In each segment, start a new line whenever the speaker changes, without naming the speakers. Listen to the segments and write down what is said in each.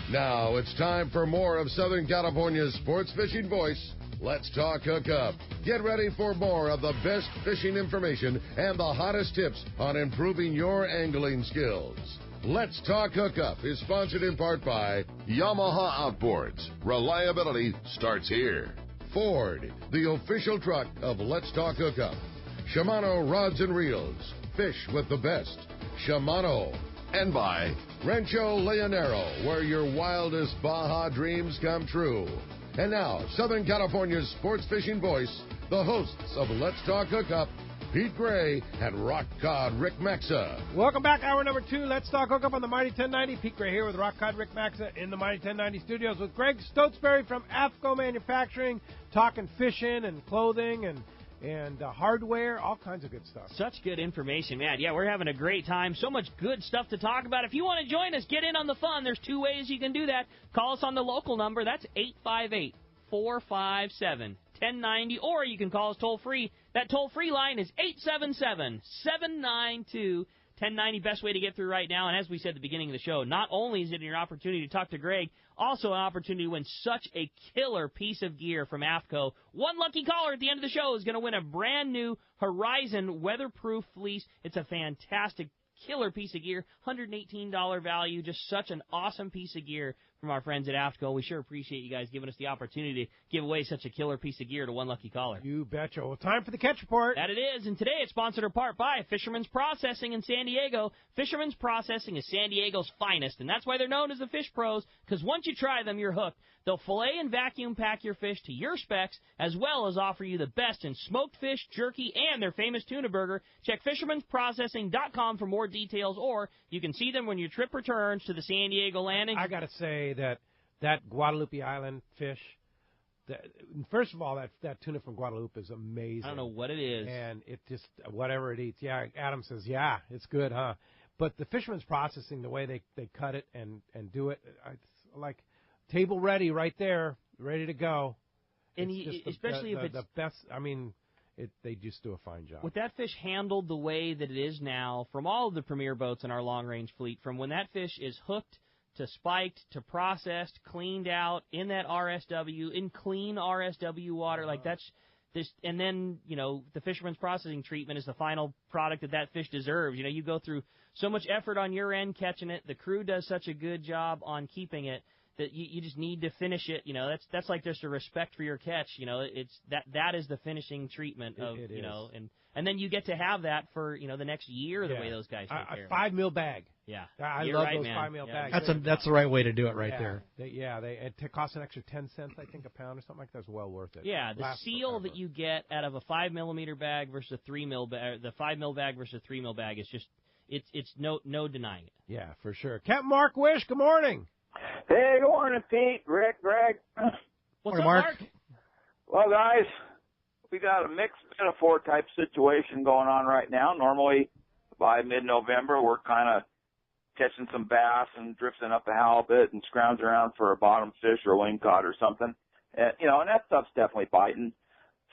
Now it's time for more of Southern California's sports fishing voice. Let's talk Hookup. Get ready for more of the best fishing information and the hottest tips on improving your angling skills. Let's Talk Hookup is sponsored in part by Yamaha Outboards. Reliability starts here. Ford, the official truck of Let's Talk Hookup. Shimano Rods and Reels. Fish with the best. Shimano. And by Rancho Leonero, where your wildest Baja dreams come true. And now, Southern California's sports fishing voice, the hosts of Let's Talk Hookup, Pete Gray and Rock Cod Rick Maxa.
Welcome back, hour number 2. Let's Talk Hookup on the Mighty 1090. Pete Gray here with Rock Cod Rick Maxa in the Mighty 1090 studios with Greg Stotesbury from Aftco Manufacturing, talking fishing and clothing and hardware, all kinds of good stuff.
Such good information, man. Yeah, we're having a great time. So much good stuff to talk about. If you want to join us, get in on the fun. There's 2 ways you can do that. Call us on the local number. That's 858-457-1090. Or you can call us toll-free. That toll-free line is 877-792-1090. Best way to get through right now. And as we said at the beginning of the show, not only is it your opportunity to talk to Greg, also an opportunity to win such a killer piece of gear from Aftco. One lucky caller at the end of the show is going to win a brand new Horizon weatherproof fleece. It's a fantastic, killer piece of gear, $118 value, just such an awesome piece of gear from our friends at Aftco. We sure appreciate you guys giving us the opportunity to give away such a killer piece of gear to one lucky caller.
You betcha. Well, time for the Catch Report.
That it is, and today it's sponsored in part by Fisherman's Processing in San Diego. Fisherman's Processing is San Diego's finest, and that's why they're known as the Fish Pros, because once you try them, you're hooked. They'll fillet and vacuum pack your fish to your specs, as well as offer you the best in smoked fish, jerky, and their famous tuna burger. Check fishermansprocessing.com for more details, or you can see them when your trip returns to the San Diego landing.
I got to say that Guadalupe Island fish, first of all, that tuna from Guadalupe is amazing.
I don't know what it is.
And it just, whatever it eats. Yeah, Adam says, yeah, it's good, huh? But the Fisherman's Processing, the way they cut it and do it, it's like table ready right there, ready to go.
And especially if it's
the best, I mean, they just do a fine job.
With that fish handled the way that it is now, from all of the premier boats in our long-range fleet, from when that fish is hooked to spiked to processed, cleaned out in that RSW, in clean RSW water, like that's this. And then, the Fisherman's Processing treatment is the final product that fish deserves. You go through so much effort on your end catching it. The crew does such a good job on keeping it that you just need to finish it. That's like just a respect for your catch. It's that is the finishing treatment of,
it is.
And then you get to have that for, the next year, the way those guys take care of it.
A 5 mil bag.
Yeah.
I
You're
love
right,
those
man.
5 mil bags.
That's the right way to do it right there.
It costs an extra 10 cents, I think, a pound or something like that. It's well worth it.
Yeah, the seal that you get out of a 5 millimeter bag versus a 3 mil bag, the 5 mil bag versus a 3 mil bag is just, it's no denying it.
Yeah, for sure. Captain Mark Wish, good morning.
Hey, good morning, Pete, Rick, Greg.
What's up,
Mark?
Well, guys, we got a mixed metaphor type situation going on right now. Normally, by mid-November, we're kind of catching some bass and drifting up a halibut and scrounging around for a bottom fish or a wingcod or something. And that stuff's definitely biting.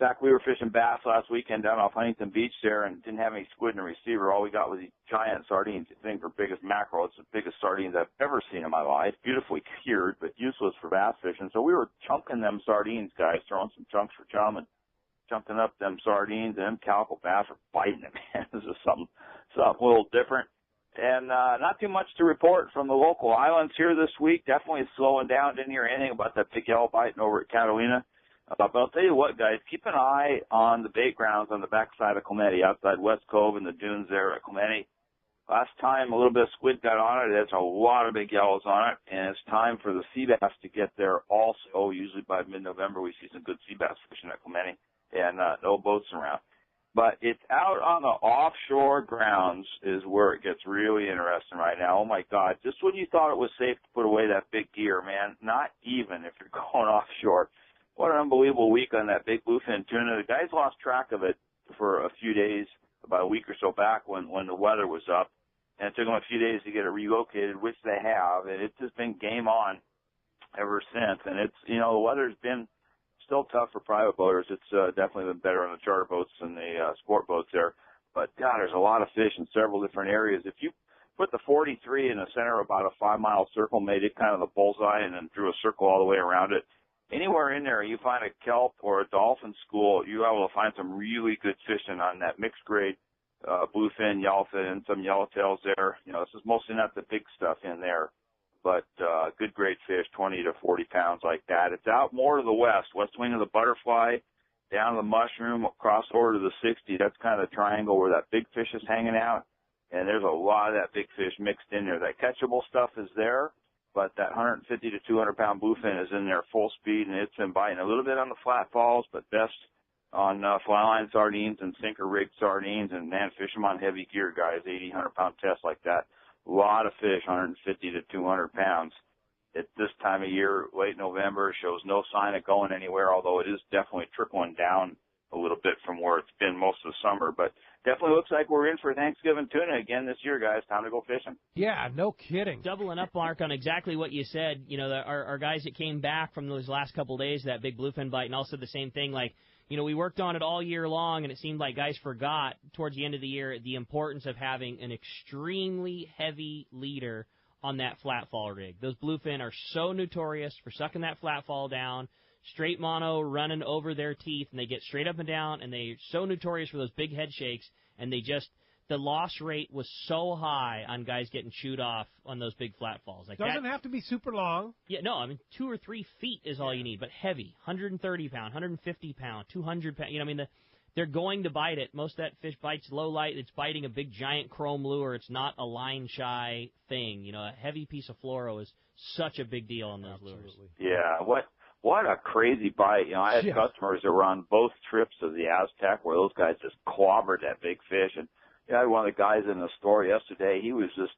In fact, we were fishing bass last weekend down off Huntington Beach there and didn't have any squid in the receiver. All we got was these giant sardines. I think for biggest mackerel. It's the biggest sardines I've ever seen in my life. Beautifully cured, but useless for bass fishing. So we were chunking them sardines, guys, throwing some chunks for chum and chunking up them sardines, and them calico bass are biting them, man. This is something a little different. And not too much to report from the local islands here this week. Definitely slowing down. Didn't hear anything about that big yellow biting over at Catalina. But I'll tell you what, guys, keep an eye on the bait grounds on the backside of Clemente, outside West Cove and the dunes there at Clemente. Last time a little bit of squid got on it. There's a lot of big yellows on it, and it's time for the sea bass to get there also. Usually by mid-November we see some good sea bass fishing at Clemente, and no boats around. But it's out on the offshore grounds is where it gets really interesting right now. Oh, my God. Just when you thought it was safe to put away that big gear, man, not even if you're going offshore. What an unbelievable week on that big bluefin tuna. The guys lost track of it for a few days, about a week or so back when the weather was up. And it took them a few days to get it relocated, which they have. And it's just been game on ever since. And it's, the weather's been still tough for private boaters. It's definitely been better on the charter boats and the sport boats there. But, God, there's a lot of fish in several different areas. If you put the 43 in the center of about a 5-mile circle, made it kind of the bullseye, and then drew a circle all the way around it. Anywhere in there you find a kelp or a dolphin school, you're able to find some really good fishing on that mixed grade bluefin, yellowfin, and some yellowtails there. You know, this is mostly not the big stuff in there, but good grade fish, 20 to 40 pounds like that. It's out more to the west wing of the butterfly, down to the mushroom, across over to the 60. That's kind of the triangle where that big fish is hanging out, and there's a lot of that big fish mixed in there. That catchable stuff is there, but that 150 to 200 pound bluefin is in there full speed, and it's been biting a little bit on the flat falls, but best on fly line sardines and sinker rig sardines, and man, fish them on heavy gear, guys, 80, 100 pound tests like that. A lot of fish, 150 to 200 pounds. At this time of year, late November, shows no sign of going anywhere, although it is definitely trickling down a little bit from where it's been most of the summer. But definitely looks like we're in for Thanksgiving tuna again this year, guys. Time to go fishing.
Yeah, no kidding.
Doubling up, Mark, on exactly what you said. You know, our guys that came back from those last couple of days, that big bluefin bite, and also the same thing, like, you know, we worked on it all year long, and it seemed like guys forgot towards the end of the year the importance of having an extremely heavy leader on that flat fall rig. Those bluefin are so notorious for sucking that flat fall down, straight mono running over their teeth, and they get straight up and down, and they're so notorious for those big head shakes, and the loss rate was so high on guys getting chewed off on those big flat falls. Like
Doesn't have to be super long.
Yeah, no, I mean, 2 or 3 feet is all you need, but heavy, 130 pound, 150 pound, 200 pound. You know, I mean, they're going to bite it. Most of that fish bites low light. It's biting a big giant chrome lure. It's not a line shy thing. You know, a heavy piece of fluoro is such a big deal on those lures.
Yeah, what a crazy bite. You know, I had customers that were on both trips of the Aztec where those guys just clobbered that big fish. And I had one of the guys in the store yesterday. He was just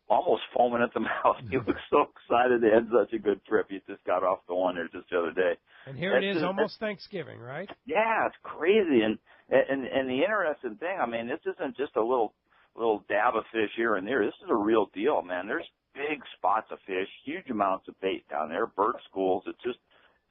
almost foaming at the mouth. He was so excited they had such a good trip. He just got off the one there just the other day.
And here it is, almost Thanksgiving, right?
Yeah, it's crazy. And the interesting thing, I mean, this isn't just a little dab of fish here and there. This is a real deal, man. There's big spots of fish, huge amounts of bait down there, bird schools.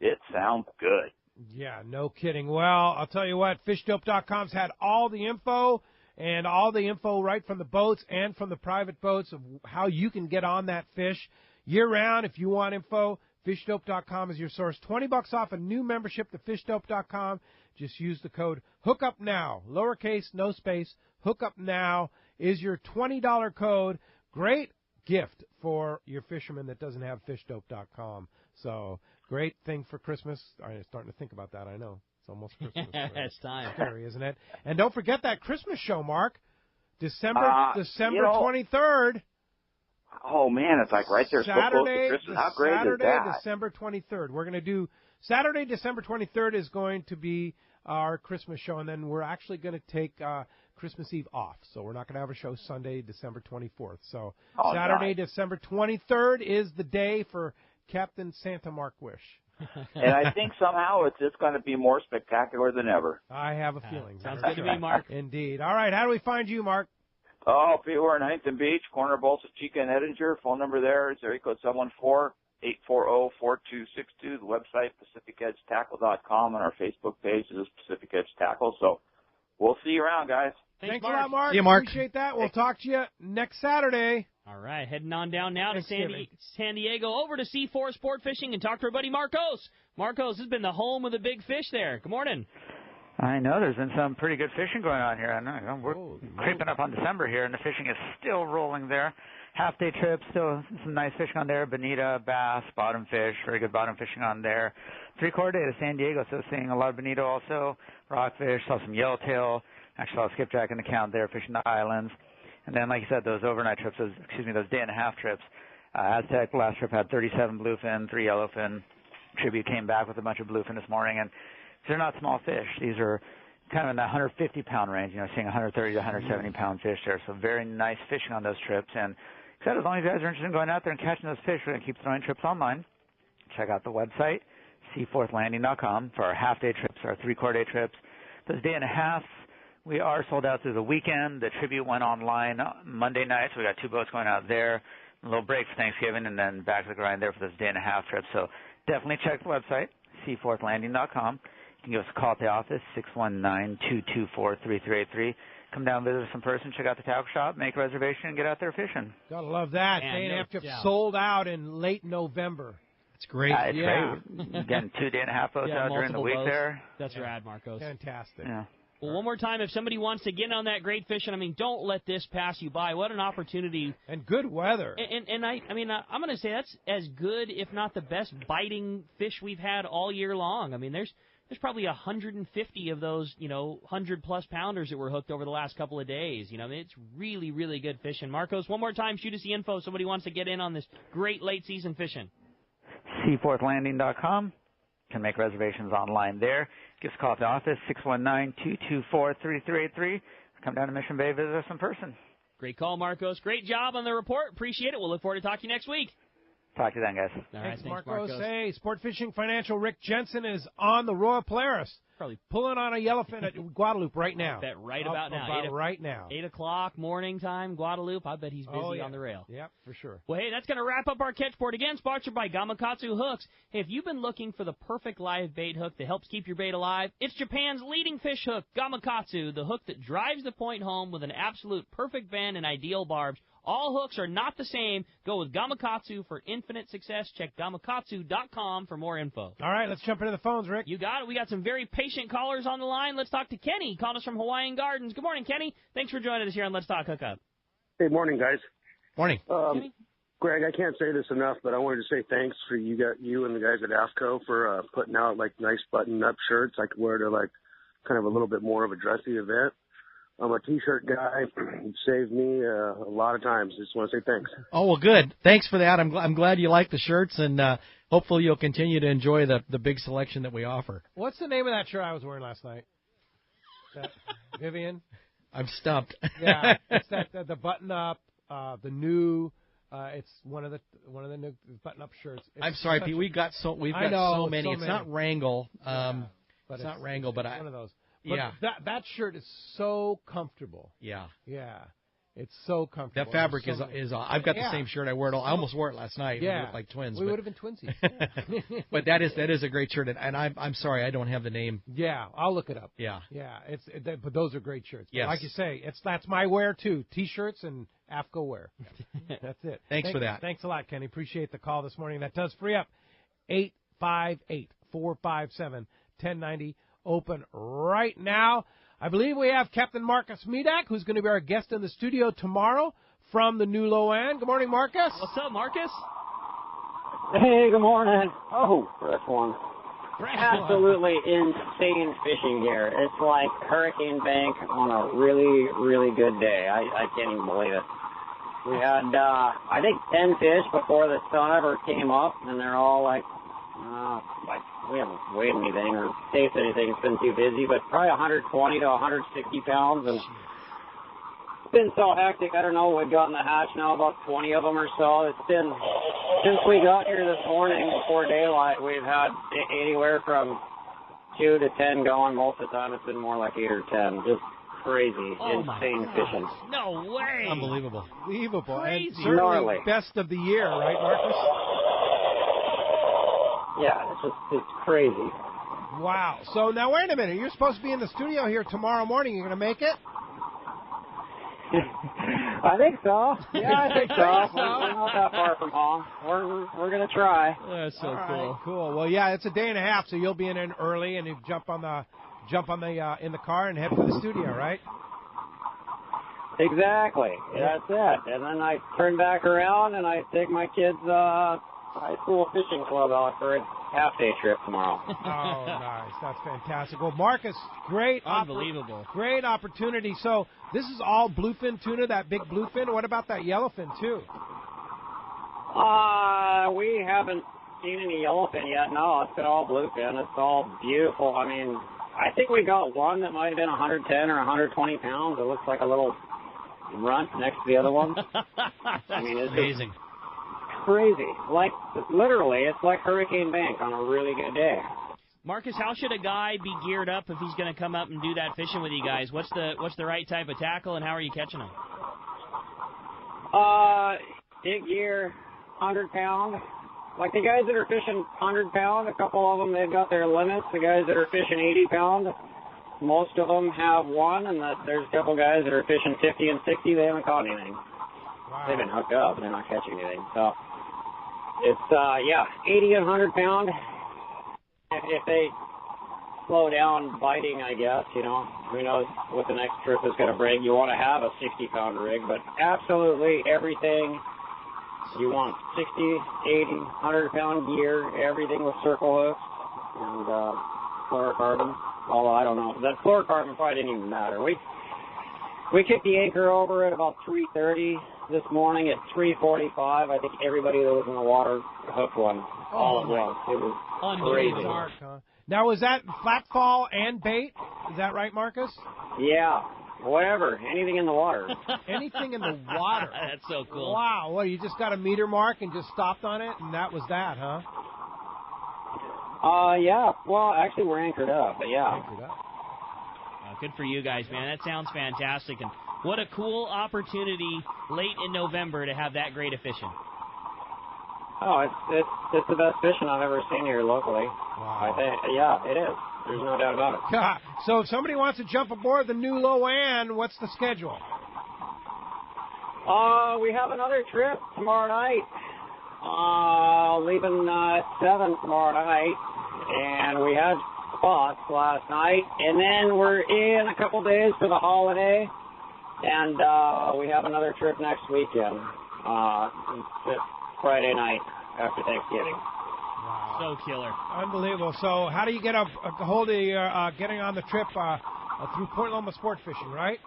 It sounds good.
Yeah, no kidding. Well, I'll tell you what, FishDope.com's had all the info, and all the info right from the boats and from the private boats of how you can get on that fish year-round. If you want info, FishDope.com is your source. $20 off a new membership to FishDope.com. Just use the code HOOKUPNOW, lowercase, no space. HOOKUPNOW is your $20 code. Great gift for your fisherman that doesn't have FishDope.com. So, great thing for Christmas. I'm starting to think about that, I know. It's almost Christmas.
It's time.
Scary, isn't it? And don't forget that Christmas show, Mark. December 23rd.
Oh, man, it's like right there so close to Christmas. How great is that?
Saturday, December 23rd. We're going to do Saturday, December 23rd is going to be our Christmas show, and then we're actually going to take Christmas Eve off. So we're not going to have a show Sunday, December 24th. So Saturday, December 23rd is the day for Captain Santa Mark Wish.
And I think somehow it's just going to be more spectacular than ever.
I have a feeling.
Sounds good to me, Mark.
Indeed. All right, how do we find you, Mark?
Oh, we're in Huntington Beach, corner of Bolsa Chica and Edinger. Phone number there is area code 714-840-4262. The website, PacificEdgeTackle.com, and our Facebook page is Pacific Edge Tackle. So we'll see you around, guys.
Thanks a lot, Mark.
See you, Mark.
Appreciate that. We'll talk to you next Saturday.
All right, heading on down now to San Diego, over to C4 Sport Fishing and talk to our buddy Marcos. Marcos has been the home of the big fish there. Good morning.
I know there's been some pretty good fishing going on here. I know we're creeping up on December here, and the fishing is still rolling there. Half-day trips, still some nice fishing on there. Bonita, bass, bottom fish, very good bottom fishing on there. Three-quarter day to San Diego, so seeing a lot of bonita also. Rockfish, saw some yellowtail. Actually saw a skipjack in the count there, fishing the islands. And then, like you said, those overnight trips, those day-and-a-half trips. Aztec last trip had 37 bluefin, 3 yellowfin. Tribute came back with a bunch of bluefin this morning, and they're not small fish. These are kind of in the 150-pound range, seeing 130 to 170-pound fish there. So very nice fishing on those trips. And as long as you guys are interested in going out there and catching those fish, we're going to keep throwing trips online. Check out the website, seaforthlanding.com, for our half-day trips, our three-quarter day trips. Those day-and-a-halves, we are sold out through the weekend. The Tribute went online Monday night, so we got 2 boats going out there. A little break for Thanksgiving, and then back to the grind there for those day-and-a-half trips. So definitely check the website, seaforthlanding.com. You can give us a call at the office, 619-224-3383. Come down, visit us in person, check out the tackle shop, make a reservation, and get out there fishing.
Gotta love that. Day and a half trip sold out in late November.
It's great.
It's great. Again, 2 day-and-a-half boats out during the week
boats.
there.
That's rad, Marcos.
Fantastic.
Yeah.
Well, one more time, if somebody wants to get on that great fishing, I mean, don't let this pass you by. What an opportunity.
And good weather.
And I'm going to say that's as good, if not the best, biting fish we've had all year long. I mean, there's probably 150 of those, 100-plus pounders that were hooked over the last couple of days. It's really, really good fishing. Marcos, one more time, shoot us the info if somebody wants to get in on this great late-season fishing.
Seaforthlanding.com. Can make reservations online there. Give us a call at the office, 619-224-3383. Come down to Mission Bay, visit us in person.
Great call, Marcos. Great job on the report. Appreciate it. We'll look forward to talking to you next week.
Talk to you then, guys.
All right,
thanks, Marcos. Hey, Sport Fishing Financial Rick Jensen is on the Royal Polaris.
Probably
pulling on a yellowfin at Guadalupe right now.
Bet right about now.
Right now.
8 o'clock, morning time, Guadalupe. I bet he's busy on the rail.
Yep, for sure.
Well, hey, that's going to wrap up our catchboard again, sponsored by Gamakatsu Hooks. Hey, if you've been looking for the perfect live bait hook that helps keep your bait alive, it's Japan's leading fish hook, Gamakatsu, the hook that drives the point home with an absolute perfect bend and ideal barbs. All hooks are not the same. Go with Gamakatsu for infinite success. Check gamakatsu.com for more info.
All right, let's jump into the phones, Rick.
You got it. We got some very patient callers on the line. Let's talk to Kenny. Called us from Hawaiian Gardens. Good morning, Kenny. Thanks for joining us here on Let's Talk Hookup.
Hey, morning, guys.
Morning.
Kenny?
Greg, I can't say this enough, but I wanted to say thanks for you and the guys at Aftco for putting out nice button-up shirts I could wear to kind of a little bit more of a dressy event. I'm a T-shirt guy. It saved me a lot of times. Just want to say thanks.
Oh, well, good. Thanks for that. I'm glad you like the shirts, and hopefully you'll continue to enjoy the big selection that we offer.
What's the name of that shirt I was wearing last night? Vivian?
I'm stumped.
Yeah, it's the button-up, the new. It's one of the new button-up shirts.
I'm sorry, Pete. We've got so many. It's not Wrangle. It's not Wrangle, but
one of those. But that shirt is so comfortable.
Yeah.
Yeah. It's so comfortable.
That fabric is I've got the same shirt. I almost wore it last night.
Yeah.
We look like twins.
We would have been twinsies.
But that is a great shirt, and I'm sorry I don't have the name.
Yeah, I'll look it up.
Yeah.
Yeah, but those are great shirts.
Yes.
Like you say, that's my wear too. T-shirts and Aftco wear. That's it.
Thanks for that.
Thanks a lot, Kenny. Appreciate the call this morning. That does free up 858-457-1090. Open right now. I believe we have Captain Marcus Medak, who's going to be our guest in the studio tomorrow from the New Loan. Good morning, Marcus.
What's up, Marcus?
Hey, good morning. Oh, fresh one. Absolutely insane fishing here. It's like Hurricane Bank on a really, really good day. I can't even believe it. We had, I think, 10 fish before the sun ever came up, and they're all we haven't weighed anything or tasted anything. It's been too busy, but probably 120 to 160 pounds. And it's been so hectic. I don't know. We've gotten the hatch now, about 20 of them or so. It's been, since we got here this morning before daylight, we've had anywhere from 2 to 10 going. Most of the time it's been more like 8 or 10. Just crazy, insane fishing.
No way.
Unbelievable.
Crazy.
And
certainly best of the year, right, Marcus?
Yeah, it's crazy.
Wow. So now wait a minute. You're supposed to be in the studio here tomorrow morning. You going to make it?
I think so. Yeah, I think so. We're not that far from home. We're going to try.
That's so
cool. Cool. Well, yeah, it's a day and a half, so you'll be in early, and you jump on the in the car and head to the studio, right?
Exactly. That's it. And then I turn back around and I take my kids' high school fishing club out for a half-day trip tomorrow.
Oh, nice. That's fantastic. Well, Marcus,
unbelievable.
Great opportunity. So this is all bluefin tuna, that big bluefin. What about that yellowfin, too?
We haven't seen any yellowfin yet. No, it's been all bluefin. It's all beautiful. I mean, I think we got one that might have been 110 or 120 pounds. It looks like a little runt next to the other one. I mean, it's
amazing.
Crazy. Like, literally, it's like Hurricane Bank on a really good day.
Marcus, how should a guy be geared up if he's going to come up and do that fishing with you guys? What's the right type of tackle, and how are you catching them?
Big gear, 100 pound, like the guys that are fishing 100 pound, a couple of them, they've got their limits. The guys that are fishing 80 pound, most of them have one, and there's a couple guys that are fishing 50 and 60, they haven't caught anything.
Wow.
They've been hooked up, they're not catching anything. So it's, 80 and 100 pound. If they slow down biting, I guess, who knows what the next trip is going to bring. You want to have a 60-pound rig, but absolutely everything you want, 60, 80, 100-pound gear, everything with circle hooks and fluorocarbon. Although I don't know, that fluorocarbon probably didn't even matter. We kicked the anchor over at about 3:30 this morning. At 3:45, I think everybody that was in the water hooked one all at once. It was crazy.
Dark, huh? Now, was that flat fall and bait? Is that right, Marcus?
Yeah, whatever. Anything in the water.
Anything in the water.
That's so cool.
Wow. Well, you just got a meter mark and just stopped on it, and that was that, huh?
Yeah. Well, actually, we're anchored up, but yeah.
Anchored up.
Good for you guys, man. That sounds fantastic. And what a cool opportunity late in November to have that great of fishing.
Oh, it's the best fishing I've ever seen here locally.
Wow.
I think, yeah, it is. There's no doubt about it.
So if somebody wants to jump aboard the new Loan, what's the schedule?
We have another trip tomorrow night. Leaving at 7 tomorrow night, and we had spots last night, and then we're in a couple days for the holiday, and we have another trip next weekend. It's Friday night after Thanksgiving.
Wow.
So killer.
Unbelievable. So how do you get a hold of your, getting on the trip through Point Loma Sport Fishing, right?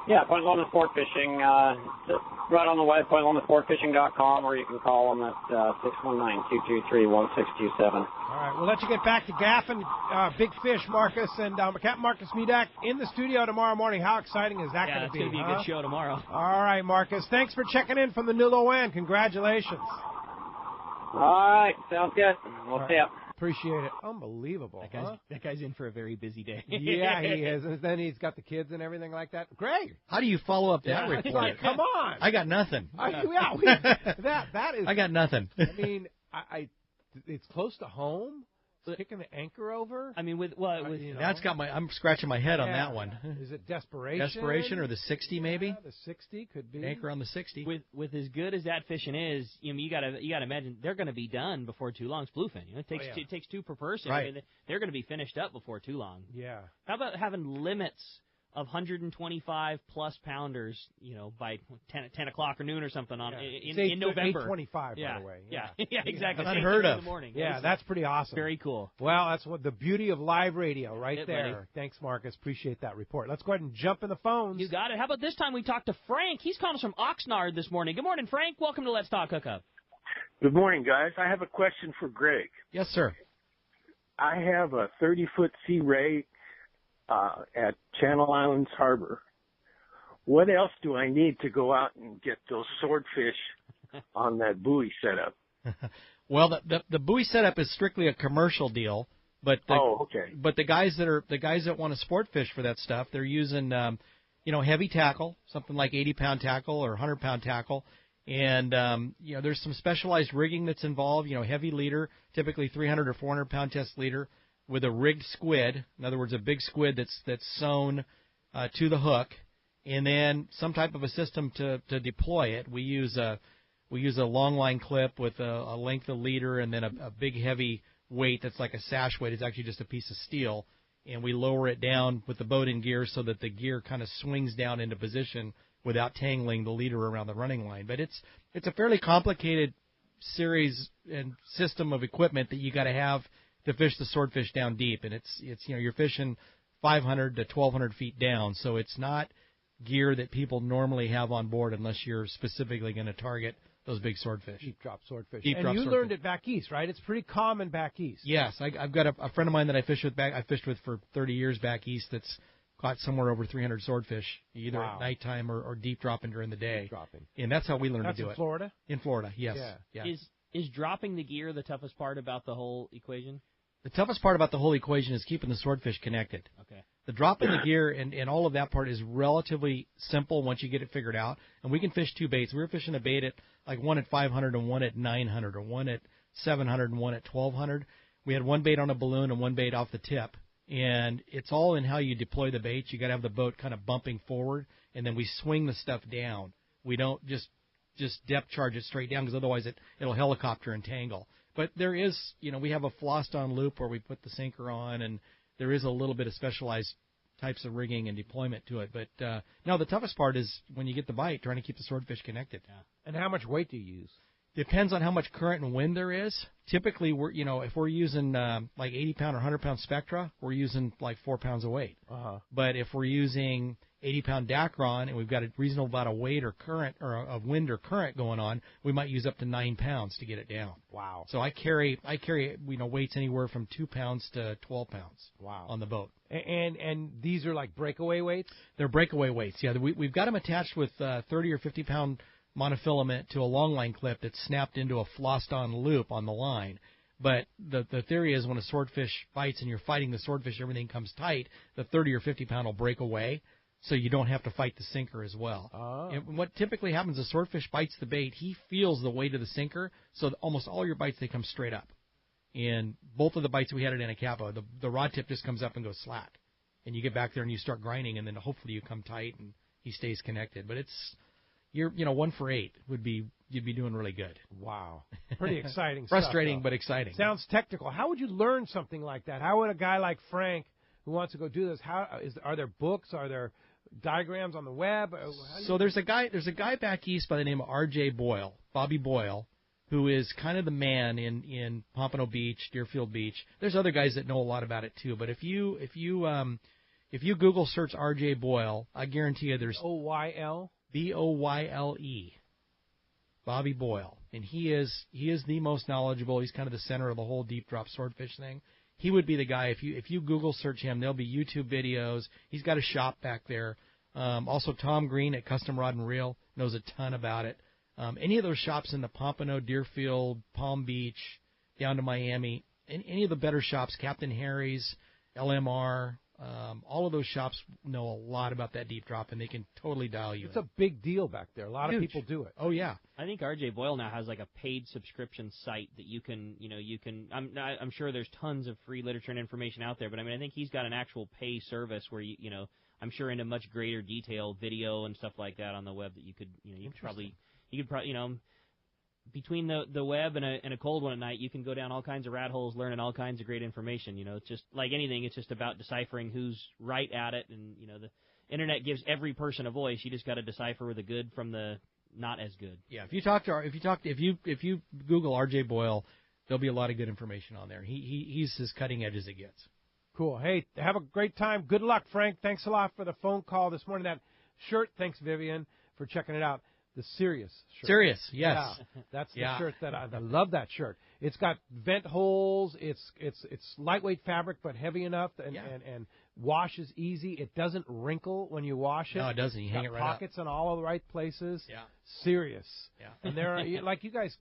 Yeah, Point Loma Sport Fishing, right on the web, pointlomasportfishing.com, or you can call them at 619-223-1627.
All right, we'll let you get back to gaffing big fish, Marcus, and Captain Marcus Medak in the studio tomorrow morning. How exciting is that going to be?
Yeah, it's going to be a good show tomorrow.
All right, Marcus. Thanks for checking in from the new Loan. Congratulations.
All right, sounds good. We'll see you.
Appreciate it. Unbelievable.
That guy's in for a very busy day.
Yeah, he is. And then he's got the kids and everything like that. Greg.
How do you follow up that report?
It's like, come on.
I got nothing.
That is.
I got nothing.
I mean, it's close to home. Kicking the anchor over.
I mean,
that's got I'm scratching my head on that one.
Is it desperation?
Desperation or the 60 maybe?
Yeah, the 60 could be.
Anchor on the 60.
With as good as that fishing is, you gotta imagine they're going to be done before too long. It's bluefin. It takes two per person.
Right.
I mean, they're going to be finished up before too long.
Yeah.
How about having limits of 125 plus pounders, by 10 o'clock or noon or something in November.
8:25, by the way.
Yeah, exactly.
That's unheard of.
In the morning.
Yeah, that's pretty awesome.
Very cool.
Well, that's what the beauty of live radio right there.
Buddy.
Thanks, Marcus. Appreciate that report. Let's go ahead and jump in the phones.
You got it. How about this time we talked to Frank? He's calling us from Oxnard this morning. Good morning, Frank. Welcome to Let's Talk Hookup.
Good morning, guys. I have a question for Greg.
Yes, sir.
I have a 30-foot sea ray at Channel Islands Harbor. What else do I need to go out and get those swordfish on that buoy setup?
Well, the buoy setup is strictly a commercial deal, but but the guys that want to sport fish for that stuff, they're using heavy tackle, something like 80-pound tackle or 100-pound tackle, and there's some specialized rigging that's involved. Heavy leader, typically 300 or 400-pound test leader, with a rigged squid, in other words, a big squid that's sewn to the hook, and then some type of a system to deploy it. We use a long line clip with a length of leader, and then a big heavy weight that's like a sash weight. It's actually just a piece of steel, and we lower it down with the boat in gear so that the gear kind of swings down into position without tangling the leader around the running line. But it's a fairly complicated series and system of equipment that you got to have to fish the swordfish down deep, and it's you're fishing 500 to 1,200 feet down, so it's not gear that people normally have on board unless you're specifically going to target those big swordfish.
Deep drop swordfish.
Deep
and
drop
you
swordfish.
learned it back east, right? It's pretty common back east.
Yes, I've got a friend of mine that I fished with for 30 years back east that's caught somewhere over 300 swordfish, either at nighttime or deep dropping during the day.
Deep dropping.
And that's how we learned to do it.
That's in Florida?
In Florida, yes.
Yeah.
Is dropping the gear the toughest part about the whole equation?
The toughest part about the whole equation is keeping the swordfish connected.
Okay.
The drop in the gear and all of that part is relatively simple once you get it figured out. And we can fish 2 baits. We were fishing a bait at like one at 500 and one at 900, or one at 700 and one at 1200. We had one bait on a balloon and one bait off the tip. And it's all in how you deploy the baits. You got to have the boat kind of bumping forward, and then we swing the stuff down. We don't just depth charge it straight down, because otherwise it'll helicopter and tangle. But there is, we have a flossed-on loop where we put the sinker on, and there is a little bit of specialized types of rigging and deployment to it. But, no, the toughest part is when you get the bite, trying to keep the swordfish connected.
Yeah. And how much weight do you use?
Depends on how much current and wind there is. Typically, if we're using like 80-pound or 100-pound Spectra, we're using like 4 pounds of weight. But if we're using 80-pound Dacron and we've got a reasonable amount of weight or current or of wind or current going on, we might use up to 9 pounds to get it down.
Wow!
So I carry weights anywhere from 2 pounds to 12 pounds.
Wow!
On the boat.
And these are like breakaway weights?
They're breakaway weights. Yeah, we've got them attached with 30 or 50-pound monofilament to a long line clip that's snapped into a flossed-on loop on the line. But the theory is when a swordfish bites and you're fighting the swordfish, everything comes tight, the 30 or 50-pound will break away, so you don't have to fight the sinker as well. And what typically happens, a swordfish bites the bait, he feels the weight of the sinker, so almost all your bites, they come straight up. And both of the bites we had at Anacapa, the rod tip just comes up and goes slack. And you get back there and you start grinding, and then hopefully you come tight and he stays connected. But it's... 1 for 8 you'd be doing really good.
Wow. Pretty exciting
Frustrating,
stuff,
but exciting.
Sounds technical. How would you learn something like that? How would a guy like Frank, who wants to go do this, are there books? Are there diagrams on the web?
So there's a guy back east by the name of R.J. Boyle, Bobby Boyle, who is kind of the man in Pompano Beach, Deerfield Beach. There's other guys that know a lot about it too, but if you Google search R.J. Boyle, I guarantee you there's
O-Y-L?
B-O-Y-L-E, Bobby Boyle, and he is the most knowledgeable. He's kind of the center of the whole deep drop swordfish thing. He would be the guy. If you Google search him, there'll be YouTube videos. He's got a shop back there. Also, Tom Green at Custom Rod and Reel knows a ton about it. Any of those shops in the Pompano, Deerfield, Palm Beach, down to Miami, any of the better shops, Captain Harry's, LMR. All of those shops know a lot about that deep drop, and they can totally dial you in.
It's a big deal back there. A lot of people do it.
Oh, yeah.
I think R.J. Boyle now has like a paid subscription site that you can. I'm sure there's tons of free literature and information out there, but I think he's got an actual pay service where I'm sure into much greater detail, video and stuff like that on the web that you could probably between the web and a cold one at night, you can go down all kinds of rat holes, learning all kinds of great information. It's just like anything. It's just about deciphering who's right at it, and the internet gives every person a voice. You just got to decipher the good from the not as good.
Yeah, if you Google R.J. Boyle, there'll be a lot of good information on there. He's as cutting edge as it gets.
Cool. Hey, have a great time. Good luck, Frank. Thanks a lot for the phone call this morning. That shirt. Thanks, Vivian, for checking it out. The Sirius shirt.
Sirius, yes.
Yeah, that's the shirt that I love. That shirt. It's got vent holes. It's lightweight fabric, but heavy enough, and washes easy. It doesn't wrinkle when you wash it.
No, it doesn't. You hang it right up.
Pockets in all of the right places.
Yeah.
Sirius.
Yeah.
And there are like you guys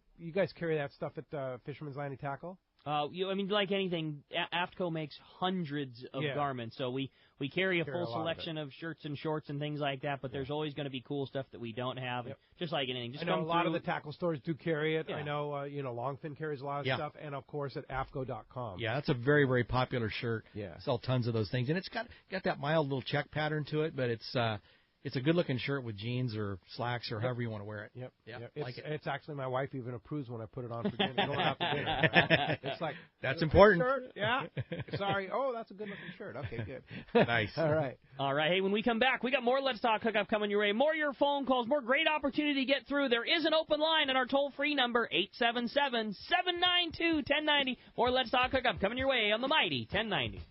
carry that stuff at Fisherman's Landing Tackle.
Like anything, Aftco makes hundreds of garments, so we carry a full selection of shirts and shorts and things like that, but there's always going to be cool stuff that we don't have, just like anything. Just
I know a lot of the tackle stores do carry it.
Yeah.
I know, Longfin carries a lot of stuff, and, of course, at Aftco.com.
Yeah, that's a very, very popular shirt.
Yeah.
Sell tons of those things, and it's got that mild little check pattern to it, but it's a good-looking shirt with jeans or slacks or however you want to wear it.
Yep.
Yeah.
It's actually, my wife even approves when I put it on for dinner. Going out to dinner. It's like,
that's important.
Shirt? Yeah. Sorry. Oh, that's a good-looking shirt. Okay, good.
Nice.
All right.
Hey, when we come back, we got more Let's Talk Hookup coming your way. More your phone calls, more great opportunity to get through. There is an open line at our toll-free number, 877-792-1090. More Let's Talk Hookup coming your way on the mighty 1090.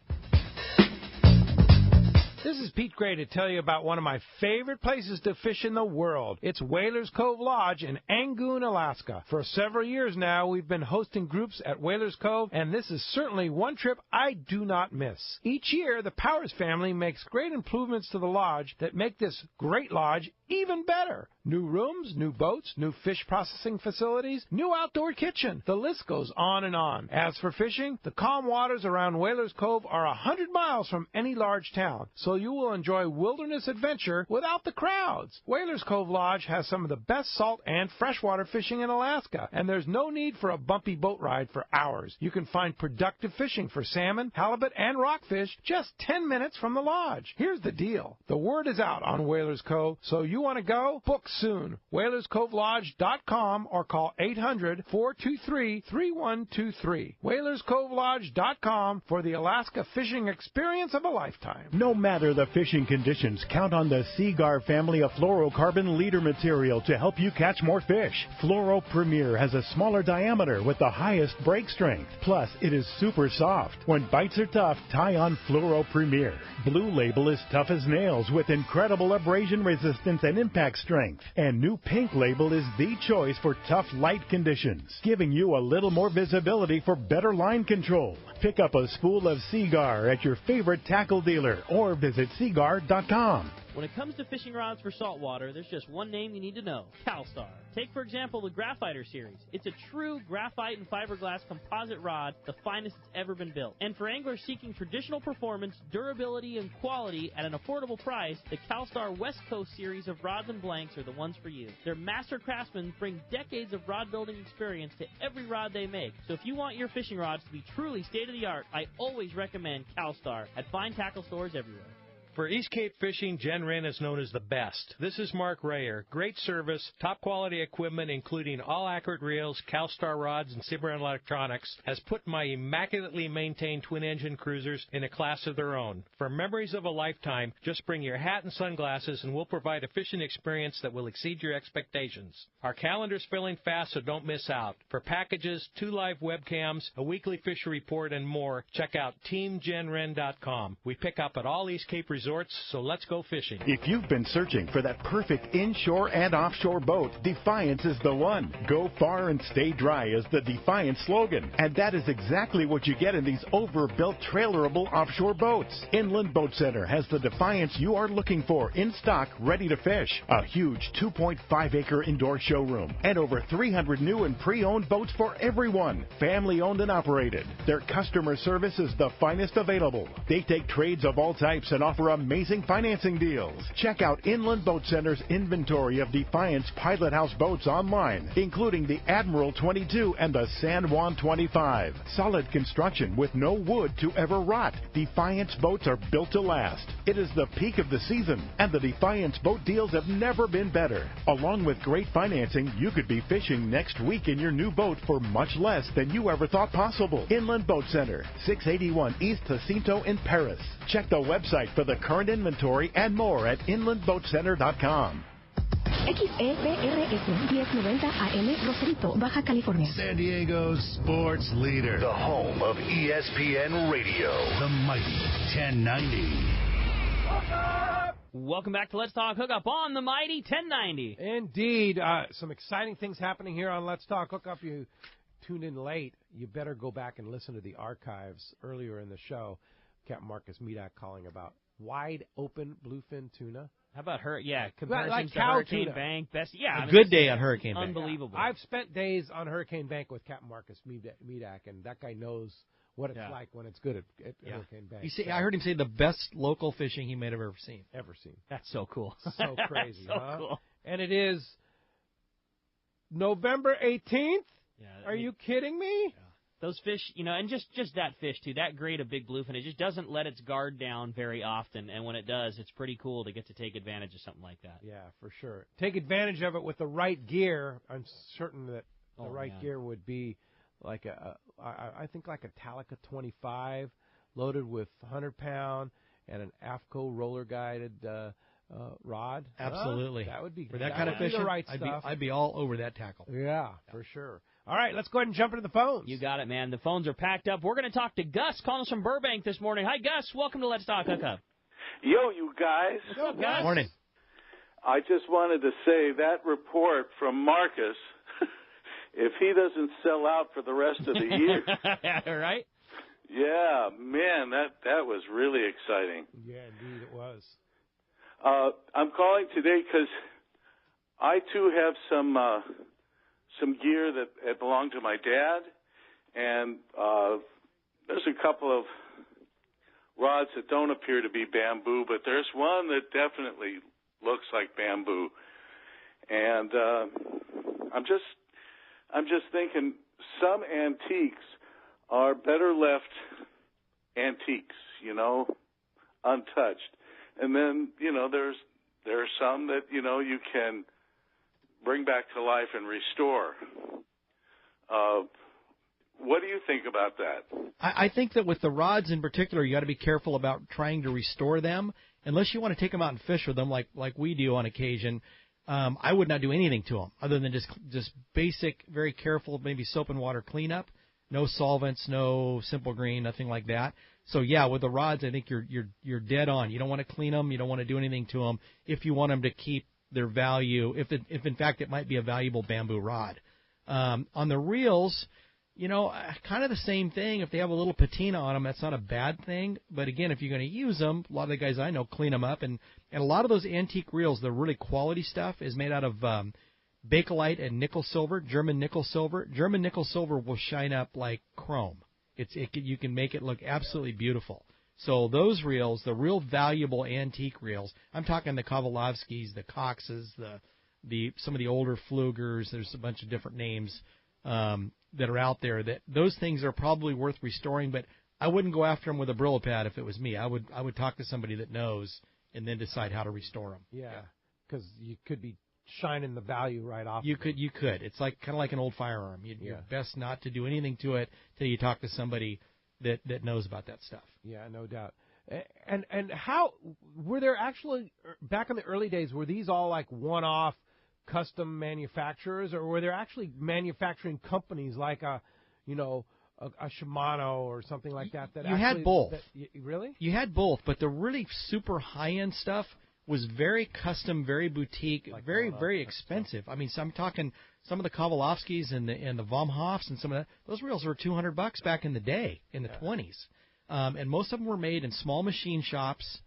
This is Pete Gray to tell you about one of my favorite places to fish in the world. It's Whalers Cove Lodge in Angoon, Alaska. For several years now, we've been hosting groups at Whalers Cove, and this is certainly one trip I do not miss. Each year, the Powers family makes great improvements to the lodge that make this great lodge even better. New rooms, new boats, new fish processing facilities, new outdoor kitchen. The list goes on and on. As for fishing, the calm waters around Whalers Cove are 100 miles from any large town, so you will enjoy wilderness adventure without the crowds. Whalers Cove Lodge has some of the best salt and freshwater fishing in Alaska, and there's no need for a bumpy boat ride for hours. You can find productive fishing for salmon, halibut, and rockfish just 10 minutes from the lodge. Here's the deal. The word is out on Whalers Cove, so you want to go? Book soon. WhalersCoveLodge.com or call 800-423-3123. WhalersCoveLodge.com for the Alaska fishing experience of a lifetime.
No matter the fishing conditions, count on the Seagar family of fluorocarbon leader material to help you catch more fish. Fluoro Premier has a smaller diameter with the highest break strength. Plus, it is super soft. When bites are tough, tie on Fluoro Premier. Blue Label is tough as nails with incredible abrasion resistance and impact strength. And new Pink Label is the choice for tough light conditions, giving you a little more visibility for better line control. Pick up a spool of Seagar at your favorite tackle dealer or visit Seagar.com.
When it comes to fishing rods for saltwater, there's just one name you need to know: CalStar. Take, for example, the Graphiter series. It's a true graphite and fiberglass composite rod, the finest it's ever been built. And for anglers seeking traditional performance, durability, and quality at an affordable price, the CalStar West Coast series of rods and blanks are the ones for you. Their master craftsmen bring decades of rod building experience to every rod they make. So if you want your fishing rods to be truly state-of-the-art, I always recommend CalStar at fine tackle stores everywhere.
For East Cape fishing, Jen Wren is known as the best. This is Mark Rayer. Great service, top quality equipment, including all accurate reels, CalStar rods, and Cimarron electronics, has put my immaculately maintained twin-engine cruisers in a class of their own. For memories of a lifetime, just bring your hat and sunglasses, and we'll provide a fishing experience that will exceed your expectations. Our calendar's filling fast, so don't miss out. For packages, 2 live webcams, a weekly fishery report, and more, check out TeamJenWren.com. We pick up at all East Cape resorts, so let's go fishing.
If you've been searching for that perfect inshore and offshore boat, Defiance is the one. Go far and stay dry is the Defiance slogan, and that is exactly what you get in these overbuilt trailerable offshore boats. Inland Boat Center has the Defiance you are looking for in stock, ready to fish. A huge 2.5-acre indoor showroom and over 300 new and pre-owned boats for everyone. Family owned and operated. Their customer service is the finest available. They take trades of all types and offer amazing financing deals. Check out Inland Boat Center's inventory of Defiance Pilot House boats online, including the Admiral 22 and the San Juan 25. Solid construction with no wood to ever rot. Defiance boats are built to last. It is the peak of the season, and the Defiance boat deals have never been better. Along with great financing, you could be fishing next week in your new boat for much less than you ever thought possible. Inland Boat Center, 681 East Jacinto in Paris. Check the website for the current inventory and more at inlandboatcenter.com.
XEPRS 1090 AM Rosarito, Baja California.
San Diego's sports leader.
The home of ESPN Radio. The mighty 1090.
Welcome back to Let's Talk Hookup on the mighty 1090.
Indeed. Some exciting things happening here on Let's Talk Hookup. You tuned in late. You better go back and listen to the archives earlier in the show. Captain Marcus Medak calling about wide open bluefin tuna.
How about her? Yeah, comparisons
like
to Hurricane
tuna.
Bank. Best, yeah,
a good day on Hurricane Bank.
Unbelievable.
Yeah. I've spent days on Hurricane Bank with Captain Marcus Medak, and that guy knows what it's like when it's good at Hurricane Bank.
You see, I heard him say the best local fishing he may have ever seen.
That's so cool.
So crazy.
So cool.
And it is November 18th?
Yeah.
Are you kidding me?
Yeah. Those fish, and just that fish, too, that grade of big bluefin, it just doesn't let its guard down very often, and when it does, it's pretty cool to get to take advantage of something like that.
Yeah, for sure. Take advantage of it with the right gear. I'm certain that the right gear would be like I think like a Talica 25 loaded with 100-pound and an Aftco roller-guided rod.
Absolutely.
That would be
for that kind of fishing.
Right stuff.
I'd be all over that tackle.
Yeah, for sure. All right, let's go ahead and jump into the phones.
You got it, man. The phones are packed up. We're going to talk to Gus calling us from Burbank this morning. Hi, Gus. Welcome to Let's Talk Hookup.
Yo, you guys.
What's up, guys?
Morning.
I just wanted to say that report from Marcus, if he doesn't sell out for the rest of the year.
Right?
Yeah, man, that was really exciting.
Yeah, indeed it was.
I'm calling today because I, too, have some gear that belonged to my dad, and there's a couple of rods that don't appear to be bamboo, but there's one that definitely looks like bamboo. And I'm just thinking some antiques are better left antiques, untouched. And then, there are some that, you can bring back to life and restore. What do you think about that?
I think that with the rods in particular, you got to be careful about trying to restore them. Unless you want to take them out and fish with them like we do on occasion, I would not do anything to them other than just basic, very careful, maybe soap and water cleanup. No solvents, no simple green, nothing like that. So, yeah, with the rods, I think you're dead on. You don't want to clean them. You don't want to do anything to them if you want them to keep their value, if in fact it might be a valuable bamboo rod. On the reels, kind of the same thing. If they have a little patina on them, that's not a bad thing. But, again, if you're going to use them, a lot of the guys I know clean them up. And a lot of those antique reels, the really quality stuff, is made out of Bakelite and nickel silver, German nickel silver. German nickel silver will shine up like chrome. You can make it look absolutely beautiful. So those reels, the real valuable antique reels, I'm talking the Kovalovskis, the Coxes, some of the older Flugers. There's a bunch of different names that are out there. That those things are probably worth restoring, but I wouldn't go after them with a Brillo pad if it was me. I would talk to somebody that knows and then decide how to restore them.
Yeah, because you could be shining the value right off.
You could. It's kind of like an old firearm. You're best not to do anything to it till you talk to somebody that knows about that stuff.
Yeah, no doubt. And how were there actually back in the early days? Were these all like one-off custom manufacturers, or were there actually manufacturing companies like a Shimano or something like that?
You had both.
Really?
You had both, but the really super high-end stuff was very custom, very boutique, very, very expensive. I mean, so I'm talking some of the Kovalovskis and the Vom Hoffs and some of that. Those reels were $200 back in the day, in the 20s. And most of them were made in small machine shops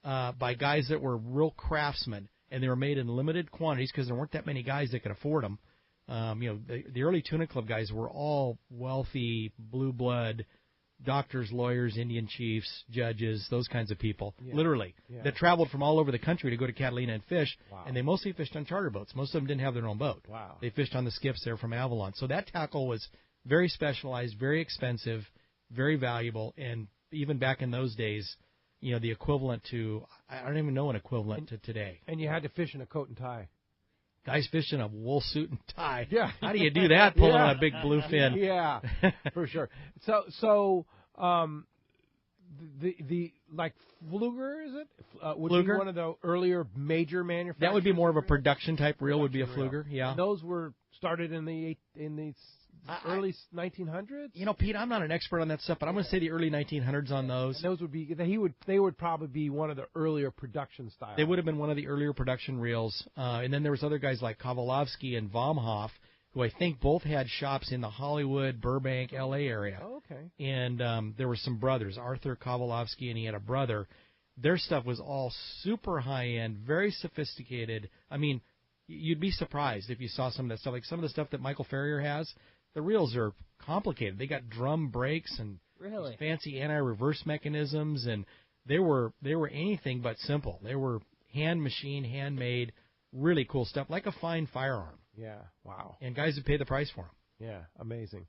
by guys that were real craftsmen, and they were made in limited quantities because there weren't that many guys that could afford them. The early Tuna Club guys were all wealthy, blue blood, doctors, lawyers, Indian chiefs, judges, those kinds of people, literally, that traveled from all over the country to go to Catalina and fish, and they mostly fished on charter boats. Most of them didn't have their own boat.
Wow.
They fished on the skiffs there from Avalon. So that tackle was very specialized, very expensive, very valuable, and even back in those days, the equivalent to, I don't even know an equivalent to today.
And you had to fish in a coat and tie.
Guys fish in a wool suit and tie.
Yeah.
How do you do that pulling on a big bluefin?
Yeah, for sure. So the like Fluger, is it? Would
Fluger?
be one of the earlier major manufacturers.
That would be more of a production type reel. Would be a Fluger. Yeah.
And those were started in the early 1900s.
Pete, I'm not an expert on that stuff, but I'm going to say the early 1900s on those.
And those would be they would probably be one of the earlier production styles.
They would have been one of the earlier production reels. And then there was other guys like Kovalovsky and Vom Hoff, who I think both had shops in the Hollywood, Burbank, L.A. area.
Oh, okay.
And there were some brothers, Arthur Kovalovsky, and he had a brother. Their stuff was all super high-end, very sophisticated. I mean, you'd be surprised if you saw some of that stuff. Like some of the stuff that Michael Ferrier has, the reels are complicated. They got drum brakes and fancy anti-reverse mechanisms, and they were anything but simple. They were hand-machined, handmade, really cool stuff, like a fine firearm.
Yeah, wow.
And guys would pay the price for them.
Yeah, amazing.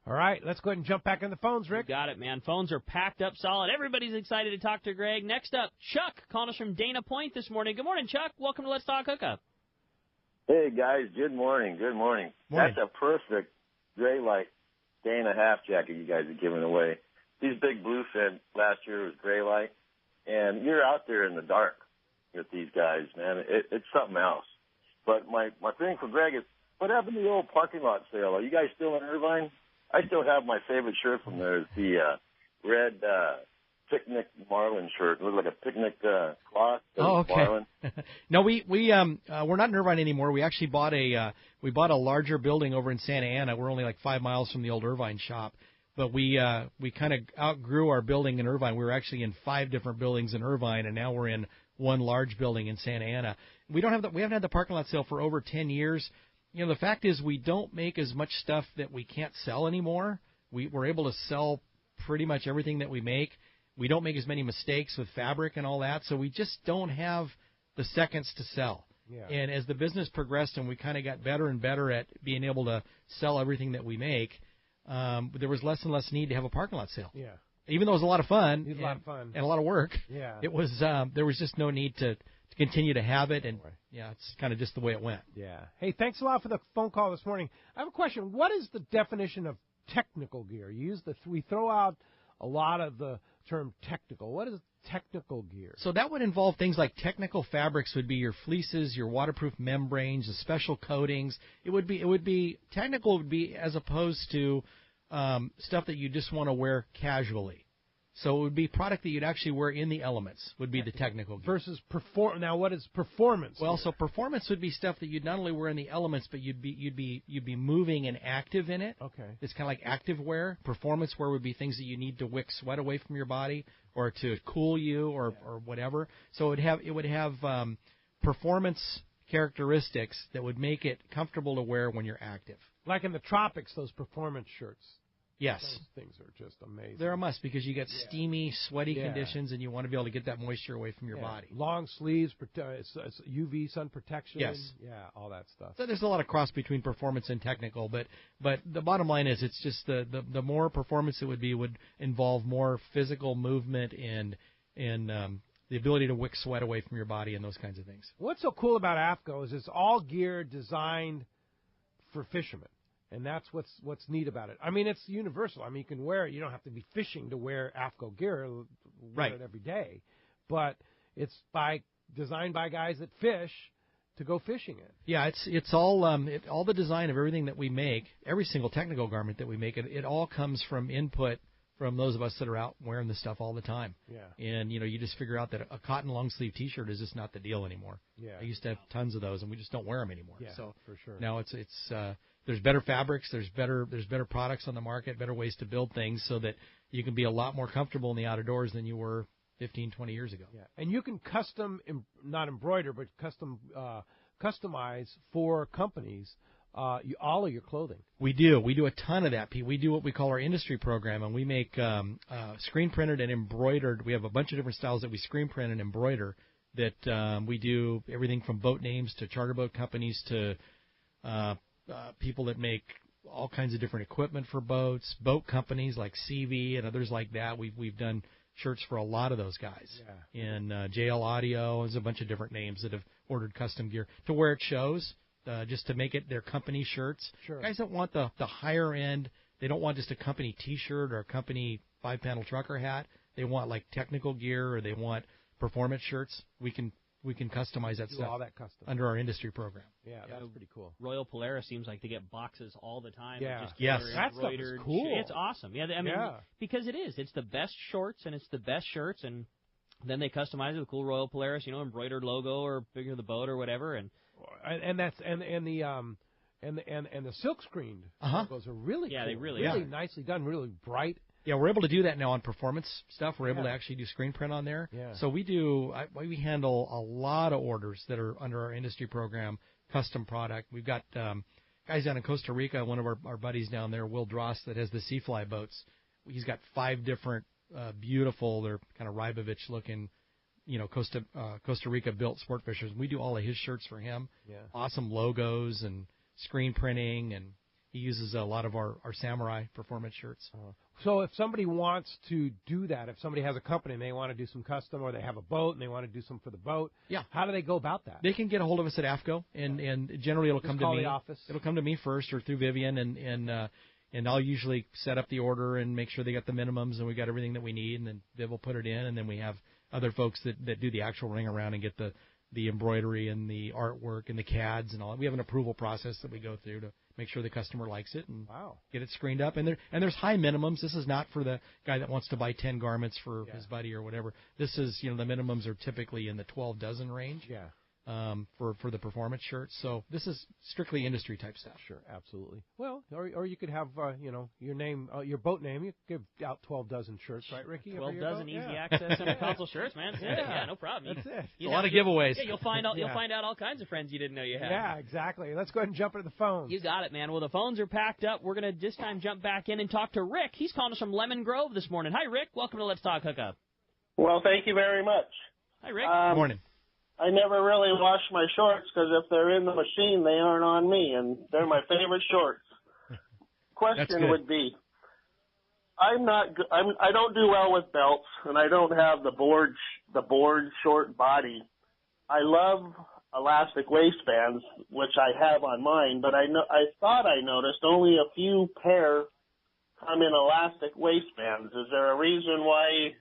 All right, let's go ahead and jump back in the phones, Rick.
You got it, man. Phones are packed up solid. Everybody's excited to talk to Greg. Next up, Chuck calling us from Dana Point this morning. Good morning, Chuck. Welcome to Let's Talk Hookup.
Hey, guys. Good morning. Good morning. That's a perfect gray light Dana half jacket you guys are giving away. These big bluefin last year was gray light, and you're out there in the dark with these guys, man. It's something else. But my thing for Greg is, what happened to the old parking lot sale? Are you guys still in Irvine? I still have my favorite shirt from there. It's the red picnic marlin shirt. It looked like a picnic cloth.
Oh, okay.
Marlin.
No, we're not in Irvine anymore. We actually bought a larger building over in Santa Ana. We're only like 5 miles from the old Irvine shop. But we kind of outgrew our building in Irvine. We were actually in 5 different buildings in Irvine, and now we're in one large building in Santa Ana. We haven't had the parking lot sale for over 10 years. The fact is we don't make as much stuff that we can't sell anymore. We're able to sell pretty much everything that we make. We don't make as many mistakes with fabric and all that, so we just don't have the seconds to sell.
Yeah.
And as the business progressed and we kind of got better and better at being able to sell everything that we make, there was less and less need to have a parking lot sale.
Yeah.
Even though it was a lot of fun,
and
a lot of work,
yeah.
It was there was just no need to continue to have it, and it's kind of just the way it went.
Yeah. Hey, thanks a lot for the phone call this morning. I have a question. What is the definition of technical gear? We throw out a lot of the term technical. What is technical gear?
So that would involve things like technical fabrics would be your fleeces, your waterproof membranes, the special coatings. Technical would be as opposed to stuff that you just want to wear casually. So it would be product that you'd actually wear in the elements would be the technical gear.
Versus Now, what is performance?
Well, so performance would be stuff that you'd not only wear in the elements, but you'd be moving and active in it.
Okay.
It's kind of like active wear. Performance wear would be things that you need to wick sweat away from your body or to cool you or whatever. So it would have performance characteristics that would make it comfortable to wear when you're active.
Like in the tropics, those performance shirts.
Yes.
Those things are just amazing.
They're a must because you get steamy, sweaty conditions, and you want to be able to get that moisture away from your body.
Long sleeves, UV sun protection.
Yes.
Yeah, all that stuff.
So there's a lot of cross between performance and technical, but the bottom line is it's just the more performance it would involve more physical movement and the ability to wick sweat away from your body and those kinds of things.
What's so cool about Aftco is it's all gear designed for fishermen. And that's what's neat about it. I mean, it's universal. I mean, you can wear it. You don't have to be fishing to wear Aftco gear. Wear it every day. But it's designed by guys that fish to go fishing in.
Yeah, it's all all the design of everything that we make, every single technical garment that we make, it all comes from input from those of us that are out wearing this stuff all the time.
Yeah.
And, you just figure out that a cotton long-sleeve T-shirt is just not the deal anymore.
Yeah.
I used to have tons of those, and we just don't wear them anymore.
Yeah,
so
for sure.
Now it's there's better fabrics, there's better products on the market, better ways to build things so that you can be a lot more comfortable in the outdoors than you were 15, 20 years ago.
Yeah. And you can not embroider, but customize for companies all of your clothing.
We do a ton of that, Pete. We do what we call our industry program, and we make screen printed and embroidered. We have a bunch of different styles that we screen print and embroider. That we do everything from boat names to charter boat companies to people that make all kinds of different equipment for boats, boat companies like CV and others like that. We've done shirts for a lot of those guys.
Yeah.
And JL Audio, there's a bunch of different names that have ordered custom gear to wear at shows. Just to make it their company shirts.
Sure.
Guys don't want the higher end. They don't want just a company T-shirt or a company 5-panel trucker hat. They want like technical gear or they want performance shirts. We can customize that stuff
all that custom
under our industry program.
Yeah, that's pretty cool.
Royal Polaris seems like they get boxes all the time.
Yeah.
Yes.
That stuff is cool.
It's awesome. Yeah, I mean, because it is. It's the best shorts and it's the best shirts, and then they customize it with cool Royal Polaris, embroidered logo or bigger the boat or whatever, and
the silk screened logos are really cool.
They really
nicely done, really bright.
Yeah, we're able to do that now on performance stuff. We're able to actually do screen print on there.
Yeah.
So we handle a lot of orders that are under our industry program, custom product. We've got guys down in Costa Rica, one of our buddies down there, Will Dross, that has the Seafly boats. He's got 5 different beautiful, they're kind of Rybovich looking, Costa Rica built sport fishers. We do all of his shirts for him.
Yeah.
Awesome logos and screen printing, and he uses a lot of our Samurai performance shirts.
So if somebody wants to do that, if somebody has a company and they want to do some custom, or they have a boat and they want to do some for the boat, how do they go about that?
They can get a hold of us at Aftco, and generally it'll come to me.
The office.
It'll come to me first or through Vivian, and I'll usually set up the order and make sure they got the minimums and we got everything that we need, and then Viv will put it in, and then we have other folks that do the actual ring around and get the the embroidery and the artwork and the CADs and all that. We have an approval process that we go through to make sure the customer likes it and get it screened up. And there's high minimums. This is not for the guy that wants to buy 10 garments for his buddy or whatever. This is, the minimums are typically in the 12 dozen range.
Yeah.
For the performance shirts. So this is strictly industry type stuff.
Sure, absolutely. Well, or you could have, your name, your boat name. You could give out 12 dozen shirts, right, Ricky?
12 dozen easy access center console shirts, man. Yeah, no problem.
That's it.
A lot of giveaways.
Yeah, you'll find out all kinds of friends you didn't know you had.
Yeah, exactly. Let's go ahead and jump into the phones.
You got it, man. Well, the phones are packed up. We're going to this time jump back in and talk to Rick. He's calling us from Lemon Grove this morning. Hi, Rick. Welcome to Let's Talk Hookup.
Well, thank you very much.
Hi, Rick.
Good morning.
I never really wash my shorts because if they're in the machine, they aren't on me, and they're my favorite shorts. Question would be, I don't do well with belts, and I don't have the board short body. I love elastic waistbands, which I have on mine, but I thought I noticed only a few pair come in elastic waistbands. Is there a reason why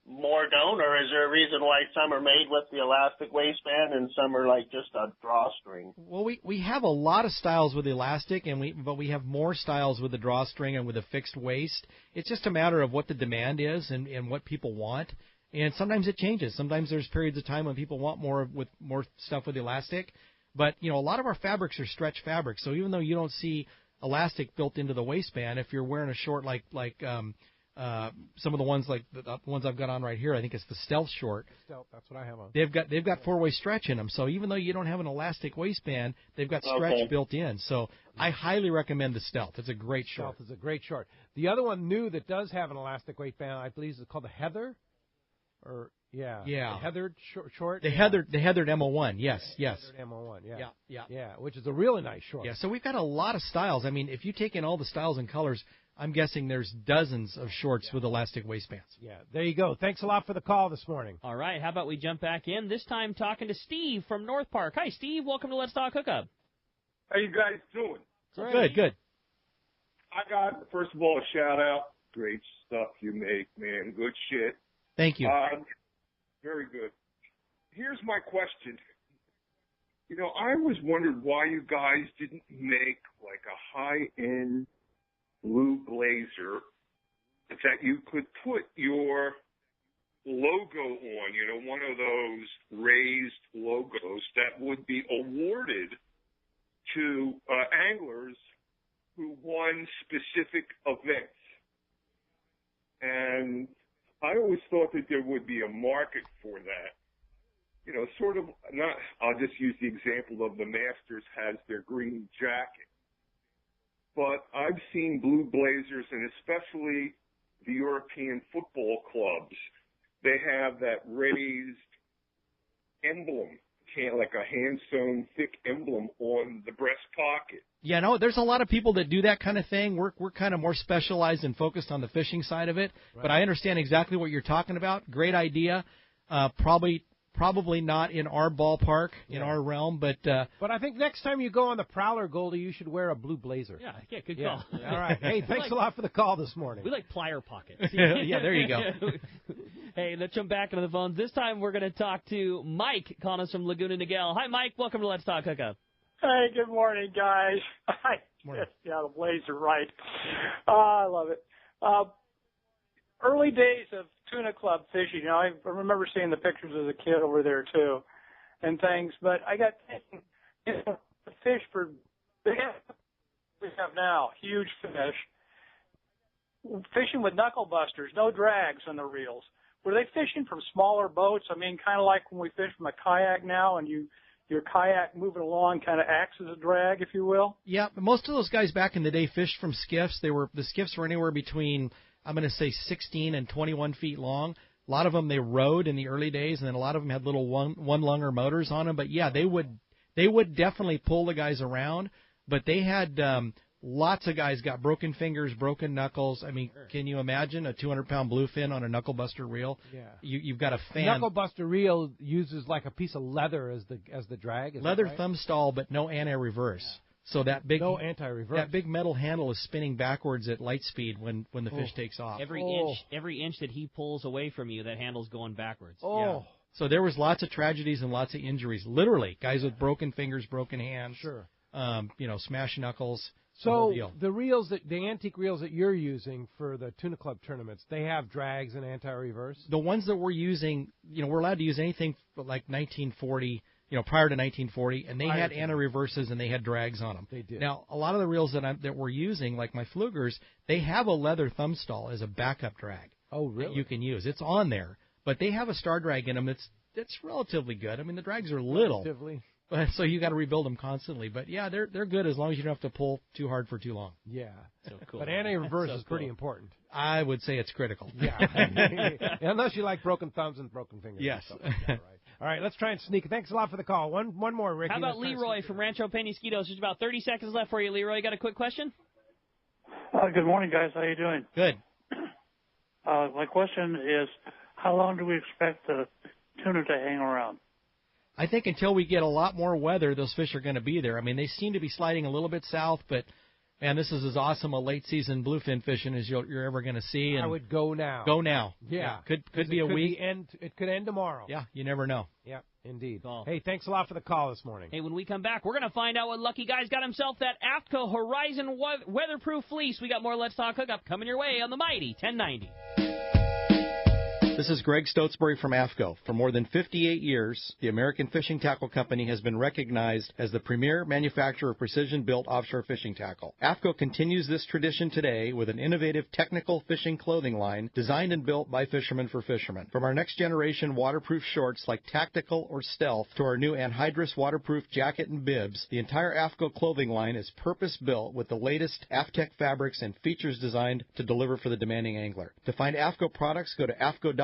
more don't, or is there a reason why some are made with the elastic waistband and some are like just a drawstring?
Well, we have a lot of styles with elastic, but we have more styles with the drawstring and with a fixed waist. It's just a matter of what the demand is and what people want. And sometimes it changes. Sometimes there's periods of time when people want more stuff with elastic. But, a lot of our fabrics are stretch fabrics. So even though you don't see elastic built into the waistband, if you're wearing a short like some of the ones like the ones I've got on right here, I think it's the Stealth short.
Stealth, that's what I have on.
They've got four-way stretch in them. So even though you don't have an elastic waistband, they've got stretch built in. So I highly recommend the Stealth. It's a great short.
Stealth is a great short. The other one new that does have an elastic waistband, I believe, is called the Heather. The Heathered short.
The Heathered MO1. Yes.
Heathered MO1.
Yeah.
Which is a really nice short.
Yeah. So we've got a lot of styles. I mean, if you take in all the styles and colors, I'm guessing there's dozens of shorts with elastic waistbands.
Yeah, there you go. Thanks a lot for the call this morning.
All right, how about we jump back in, this time talking to Steve from North Park. Hi, Steve. Welcome to Let's Talk Hookup.
How you guys doing?
Good.
I got, first of all, a shout-out. Great stuff you make, man. Good shit.
Thank you.
Very good. Here's my question. I always wondered why you guys didn't make like a high-end blue blazer that you could put your logo on, one of those raised logos that would be awarded to anglers who won specific events. And I always thought that there would be a market for that. I'll just use the example of the Masters has their green jacket. But I've seen blue blazers, and especially the European football clubs, they have that raised emblem, like a hand-sewn thick emblem on the breast pocket.
Yeah, no, there's a lot of people that do that kind of thing. We're kind of more specialized and focused on the fishing side of it. Right. But I understand exactly what you're talking about. Great idea. Probably not in our ballpark, in our realm, but
I think next time you go on the Prowler, Goldie, you should wear a blue blazer.
Yeah, good call.
All right. Hey, thanks a lot for the call this morning.
We like plier pockets.
Yeah, there you go.
Hey, let's jump back into the phones. This time we're going to talk to Mike, calling us from Laguna Niguel. Hi, Mike. Welcome to Let's Talk Hookup.
Hey, good morning, guys. The blazer, right. I love it. Early days of tuna club fishing, I remember seeing the pictures as a kid over there too, and things. But I got thinking, fish we have now huge fish. Fishing with knuckle busters, no drags on the reels. Were they fishing from smaller boats? I mean, kind of like when we fish from a kayak now, and your kayak moving along kind of acts as a drag, if you will.
Yeah, most of those guys back in the day fished from skiffs. The skiffs were anywhere between, I'm going to say, 16 and 21 feet long. A lot of them they rode in the early days, and then a lot of them had little one-lunger motors on them. But yeah, they would definitely pull the guys around. But they had lots of guys got broken fingers, broken knuckles. I mean, Can you imagine a 200-pound bluefin on a knuckle buster reel?
Yeah,
you've got a fan.
Knuckle buster reel uses like a piece of leather as the drag.
Leather thumb stall, but no anti-reverse. Yeah. So that big metal handle is spinning backwards at light speed when the fish takes off.
Every inch that he pulls away from you, that handle's going backwards.
Oh.
So there was lots of tragedies and lots of injuries. Literally, guys with broken fingers, broken hands.
Sure.
Smashed knuckles.
So the reels the antique reels that you're using for the Tuna Club tournaments, they have drags and anti-reverse?
The ones that we're using, we're allowed to use anything like 1940, prior to 1940, and they had anti-reverses and they had drags on them.
They did.
Now, a lot of the reels that we're using, like my Flugers, they have a leather thumb stall as a backup drag.
Oh, really?
That you can use. It's on there, but they have a star drag in them that's relatively good. I mean, the drags are little.
Relatively.
So you got to rebuild them constantly. But, yeah, they're good as long as you don't have to pull too hard for too long.
Yeah.
So cool.
But anti-reverse is pretty important.
I would say it's critical.
Yeah. Unless you like broken thumbs and broken fingers.
Yes.
All right, let's try and sneak. Thanks a lot for the call. One more, Ricky.
How about Leroy from Rancho Penasquitos? There's about 30 seconds left for you, Leroy. You got a quick question?
Good morning, guys. How you doing?
Good.
My question is, how long do we expect the tuna to hang around?
I think until we get a lot more weather, those fish are going to be there. I mean, they seem to be sliding a little bit south, but, man, this is as awesome a late-season bluefin fishing as you're ever going to see. And
I would go now.
Go now.
Yeah.
Could be a week.
It could end tomorrow.
Yeah, you never know.
Yeah, indeed. Hey, thanks a lot for the call this morning.
Hey, when we come back, we're going to find out what lucky guy's got himself that Aftco Horizon weatherproof fleece. We got more Let's Talk Hookup coming your way on the Mighty 1090.
This is Greg Stotesbury from Aftco. For more than 58 years, the American Fishing Tackle Company has been recognized as the premier manufacturer of precision-built offshore fishing tackle. Aftco continues this tradition today with an innovative technical fishing clothing line designed and built by fishermen for fishermen. From our next-generation waterproof shorts like Tactical or Stealth to our new anhydrous waterproof jacket and bibs, the entire Aftco clothing line is purpose-built with the latest Aftec fabrics and features designed to deliver for the demanding angler. To find Aftco products, go to Aftco.com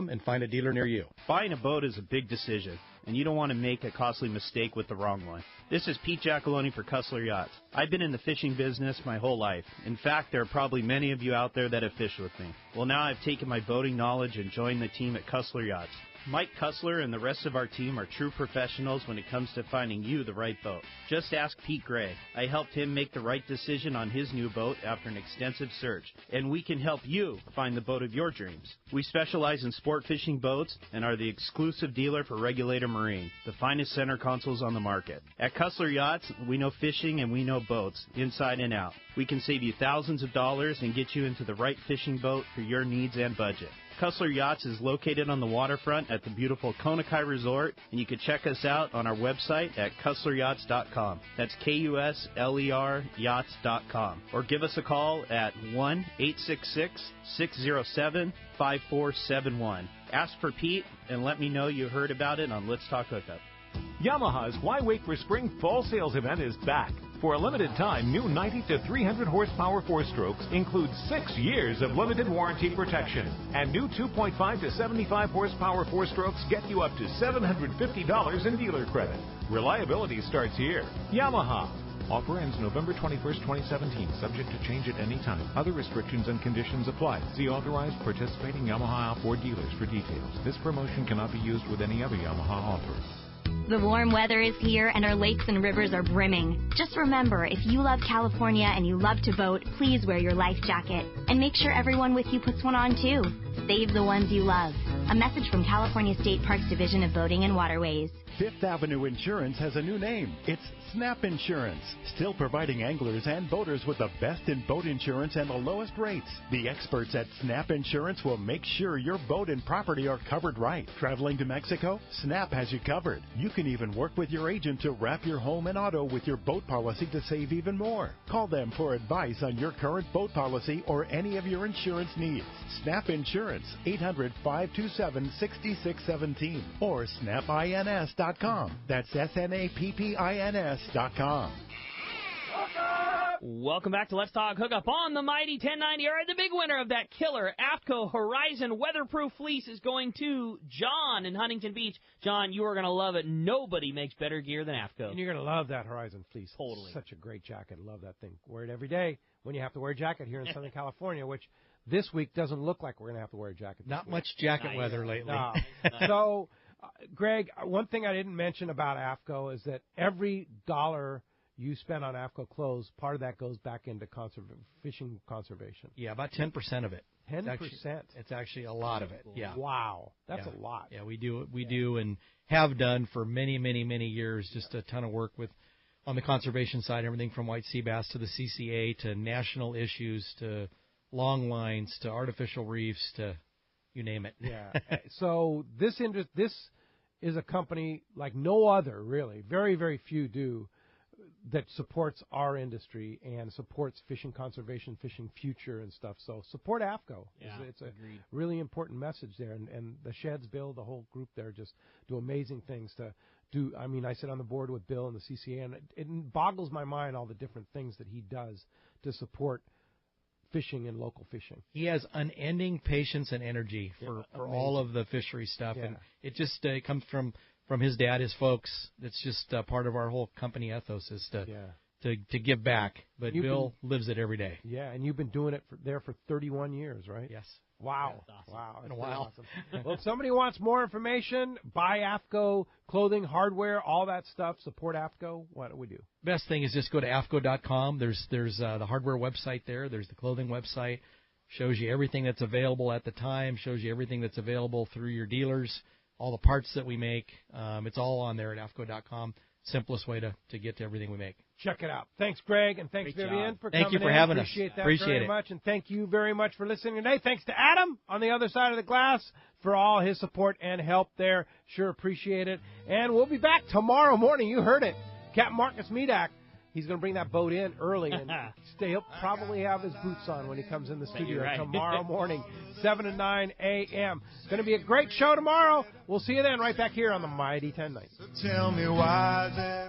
and find a dealer near you.
Buying a boat is a big decision, and you don't want to make a costly mistake with the wrong one. This is Pete Giacalone for Cussler Yachts. I've been in the fishing business my whole life. In fact, there are probably many of you out there that have fished with me. Well, now I've taken my boating knowledge and joined the team at Cussler Yachts. Mike Cussler and the rest of our team are true professionals when it comes to finding you the right boat. Just ask Pete Gray. I helped him make the right decision on his new boat after an extensive search, and we can help you find the boat of your dreams. We specialize in sport fishing boats and are the exclusive dealer for Regulator Marine, the finest center consoles on the market. At Cussler Yachts, we know fishing and we know boats, inside and out. We can save you thousands of dollars and get you into the right fishing boat for your needs and budget. Cussler Yachts is located on the waterfront at the beautiful Konakai Resort, and you can check us out on our website at CusslerYachts.com. That's KUSLER Yachts.com. Or give us a call at 1-866-607-5471. Ask for Pete and let me know you heard about it on Let's Talk Hookup.
Yamaha's Why Wait for Spring Fall Sales event is back. For a limited time, new 90 to 300 horsepower four-strokes include 6 years of limited warranty protection. And new 2.5 to 75 horsepower four-strokes get you up to $750 in dealer credit. Reliability starts here. Yamaha. Offer ends November 21st, 2017, subject to change at any time. Other restrictions and conditions apply. See authorized participating Yamaha outboard dealers for details. This promotion cannot be used with any other Yamaha offer.
The warm weather is here and our lakes and rivers are brimming. Just remember, if you love California and you love to boat, please wear your life jacket. And make sure everyone with you puts one on too. Save the ones you love. A message from California State Parks Division of Boating and Waterways.
Fifth Avenue Insurance has a new name. It's Snap Insurance, still providing anglers and boaters with the best in boat insurance and the lowest rates. The experts at Snap Insurance will make sure your boat and property are covered right. Traveling to Mexico? Snap has you covered. You can even work with your agent to wrap your home and auto with your boat policy to save even more. Call them for advice on your current boat policy or any of your insurance needs. Snap Insurance, 800-527-6617 or snapins.com. That's SNAPPINS.com.
Welcome back to Let's Talk Hookup on the Mighty 1090. All right, the big winner of that killer Aftco Horizon weatherproof fleece is going to John in Huntington Beach. John, you are going to love it. Nobody makes better gear than Aftco.
And you're going to love that Horizon fleece.
Totally.
Such a great jacket. Love that thing. Wear it every day when you have to wear a jacket here in Southern California, which this week doesn't look like we're going to have to wear a jacket.
Not much jacket weather lately.
No. So, Greg, one thing I didn't mention about Aftco is that every dollar you spend on Aftco clothes, part of that goes back into fishing conservation.
Yeah, about 10% of it.
10%.
It's actually a lot of it. Yeah.
Wow, that's a lot.
Yeah, we do, and have done for many, many, many years. Just a ton of work on the conservation side, everything from white sea bass to the CCA to national issues to long lines to artificial reefs to you name it.
Yeah. So this is a company like no other, really. Very, very few do, that supports our industry and supports fishing conservation, fishing future and stuff. So support Aftco.
Yeah,
it's a really important message there. And the Sheds, Bill, the whole group there just do amazing things to do. I mean, I sit on the board with Bill and the CCA, and it boggles my mind all the different things that he does to support fishing and local fishing.
He has unending patience and energy for all of the fishery stuff, and it just comes from his dad, his folks. It's just part of our whole company ethos is to give back. But Bill lives it every day.
Yeah, and you've been doing it for 31 years, right?
Yes.
Wow.
Yeah, awesome.
Wow.
Been a while.
Awesome. Well, if somebody wants more information, buy Aftco clothing, hardware, all that stuff, support Aftco, what do we do?
Best thing is just go to aftco.com. There's the hardware website there. There's the clothing website. Shows you everything that's available at the time. Shows you everything that's available through your dealers. All the parts that we make. It's all on there at aftco.com. Simplest way to get to everything we make.
Check it out. Thanks, Greg, and thanks, Vivian, for coming in.
Thank you for having us.
Appreciate that
Appreciate
very much, and thank you very much for listening today. Thanks to Adam on the other side of the glass for all his support and help there. Sure appreciate it. And we'll be back tomorrow morning. You heard it. Captain Marcus Medak. He's going to bring that boat in early and he'll probably have his boots on when he comes in the studio tomorrow morning, 7 to 9 a.m. Going to be a great show tomorrow. We'll see you then right back here on the Mighty 1090.
So tell me why